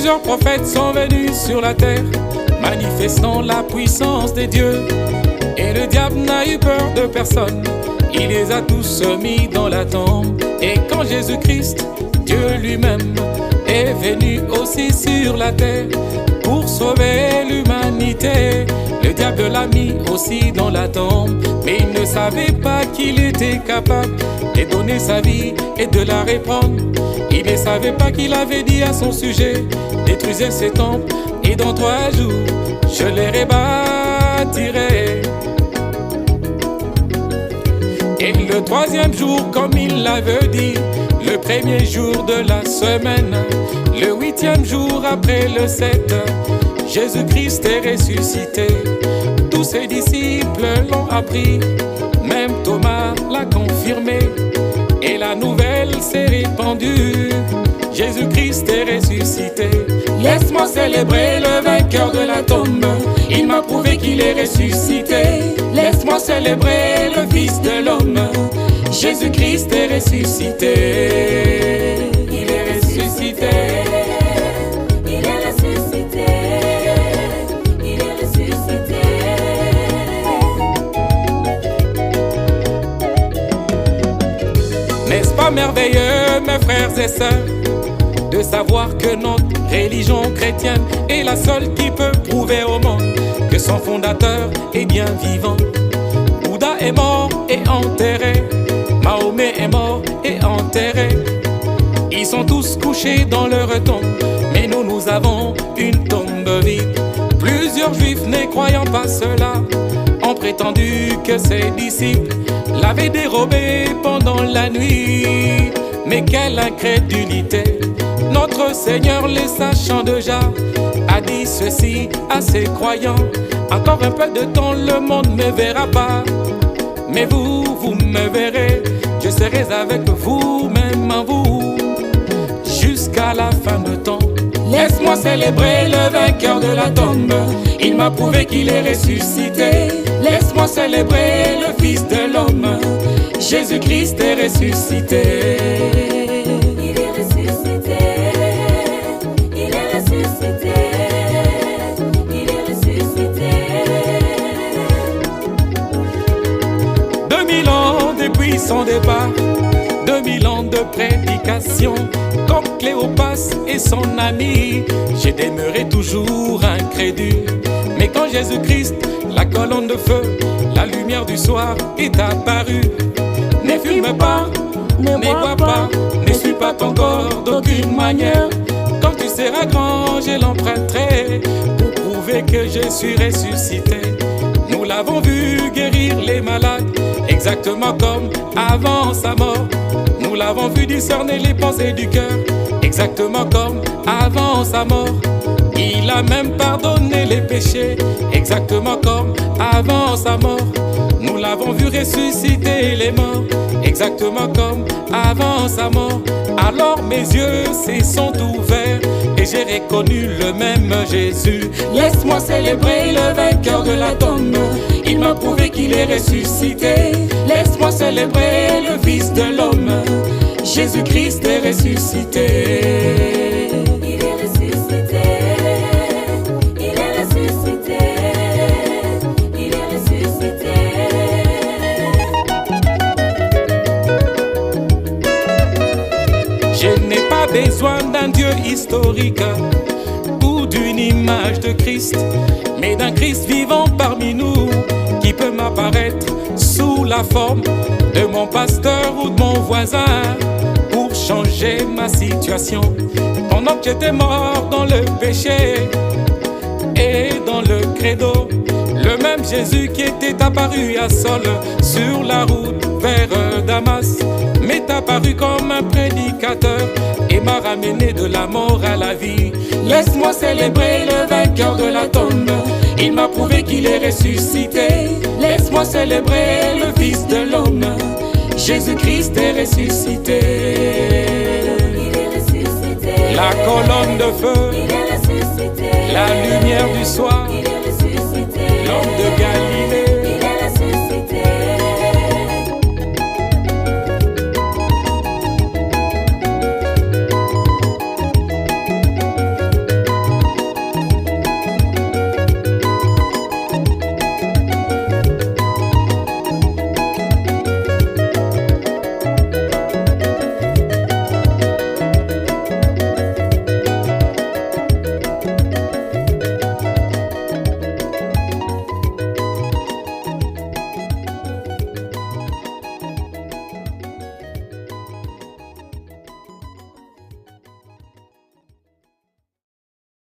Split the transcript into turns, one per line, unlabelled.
Plusieurs prophètes sont venus sur la terre, manifestant la puissance des dieux. Et le diable n'a eu peur de personne, il les a tous mis dans la tombe. Et quand Jésus-Christ, Dieu lui-même, est venu aussi sur la terre pour sauver l'humanité, le diable l'a mis aussi dans la tombe. Mais il ne savait pas qu'il était capable de donner sa vie et de la reprendre. Il ne savait pas qu'il avait dit à son sujet: détruisez ces temples et dans 3 jours je les rebâtirai. Et le 3e jour, comme il l'avait dit, le 1er jour de la semaine, le 8e jour après le 7, Jésus-Christ est ressuscité. Tous ses disciples l'ont appris, même Thomas l'a confirmé, et la nouvelle s'est répandue: Jésus-Christ est ressuscité. Laisse-moi célébrer le vainqueur de la tombe, il m'a prouvé qu'il est ressuscité. Laisse-moi célébrer le Fils de l'homme, Jésus-Christ est ressuscité. Il est ressuscité.
Il est ressuscité. Il est ressuscité.
N'est-ce pas merveilleux, mes frères et sœurs, de savoir que notre religion chrétienne est la seule qui peut prouver au monde que son fondateur est bien vivant. Bouddha est mort et enterré, Mahomet est mort et enterré. Ils sont tous couchés dans leur tombe, mais nous avons une tombe vide. Plusieurs juifs ne croyant pas cela ont prétendu que ses disciples l'avaient dérobé pendant la nuit. Mais quelle incrédulité! Notre Seigneur, les sachant déjà, a dit ceci à ses croyants: encore un peu de temps, le monde ne me verra pas, mais vous, vous me verrez. Je serai avec vous, même en vous, jusqu'à la fin de temps. Laisse-moi célébrer le vainqueur de la tombe, il m'a prouvé qu'il est ressuscité. Laisse-moi célébrer le Fils de l'homme, Jésus-Christ est ressuscité.
Il est ressuscité. Il est ressuscité. Il est ressuscité.
2000 ans depuis son départ, 2000 ans de prédication. Comme Cléopas et son ami, j'ai demeuré toujours incrédule. Mais quand Jésus-Christ, la colonne de feu, la lumière du soir est apparue, ne fume pas, ne bois pas, ne suis pas ton corps d'aucune manière. Quand tu seras grand, je l'emprunterai pour prouver que je suis ressuscité. Nous l'avons vu guérir les malades, exactement comme avant sa mort. Nous l'avons vu discerner les pensées du cœur, exactement comme avant sa mort. Il a même pardonné les péchés, exactement comme avant sa mort. Nous l'avons vu ressusciter les morts, exactement comme avant sa mort. Alors mes yeux se sont ouverts et j'ai reconnu le même Jésus. Laisse-moi célébrer le vainqueur de la tombe, il m'a prouvé qu'il est ressuscité. Laisse-moi célébrer le Fils de l'homme, Jésus-Christ est ressuscité.
Il est ressuscité. Il est ressuscité. Il est ressuscité.
Je n'ai pas besoin d'un Dieu historique ou d'une image de Christ, mais d'un Christ vivant parmi nous qui peut m'apparaître sous la forme de mon pasteur ou de mon voisin pour changer ma situation. Pendant que j'étais mort dans le péché et dans le credo, le même Jésus qui était apparu à Saul sur la route vers Damas m'est apparu comme un prédicateur et m'a ramené de la mort à la vie. Laisse-moi célébrer le vainqueur de la tombe, il m'a prouvé qu'il est ressuscité. Laisse-moi célébrer le Fils de l'homme, Jésus-Christ est ressuscité.
Il est ressuscité.
La colonne de feu,
Il est ressuscité.
la lumière du soir,
Il